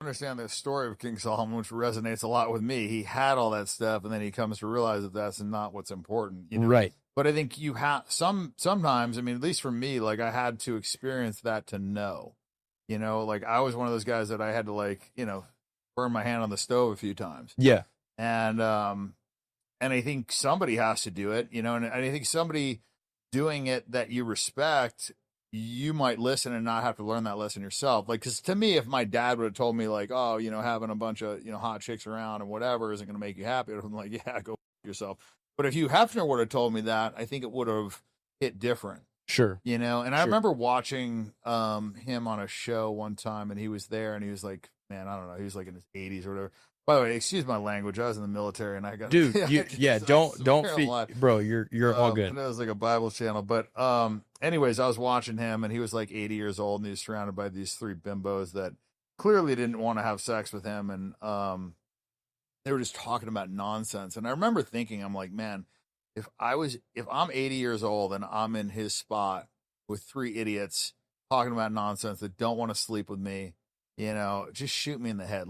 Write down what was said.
understand the story of King Solomon, which resonates a lot with me. He had all that stuff, and then he comes to realize that that's not what's important, you know. Right. But I think you have sometimes. I mean, at least for me, like I had to experience that to know, you know. Like I was one of those guys that I had to like, you know, burn my hand on the stove a few times, Yeah. and I think somebody has to do it, you know, and I think somebody doing it that you respect, you might listen and not have to learn that lesson yourself. Like, because to me, if my dad would have told me, like, oh, you know, having a bunch of, you know, hot chicks around and whatever isn't going to make you happy, I'm like, yeah, go yourself. But if Hugh Hefner would have told me that, I think it would have hit different, Sure. you know. And I Sure. remember watching him on a show one time, and he was there, and he was like, man, I don't know, he was like in his 80s or whatever. By the way, excuse my language. I was in the military, and I got Dude, don't bro, you're all good. It was like a Bible channel, but anyways, I was watching him, and he was like 80 years old, and he was surrounded by these three bimbos that clearly didn't want to have sex with him, and they were just talking about nonsense. And I remember thinking, I'm like, man, if I'm 80 years old and I'm in his spot with three idiots talking about nonsense that don't want to sleep with me, you know, just shoot me in the head.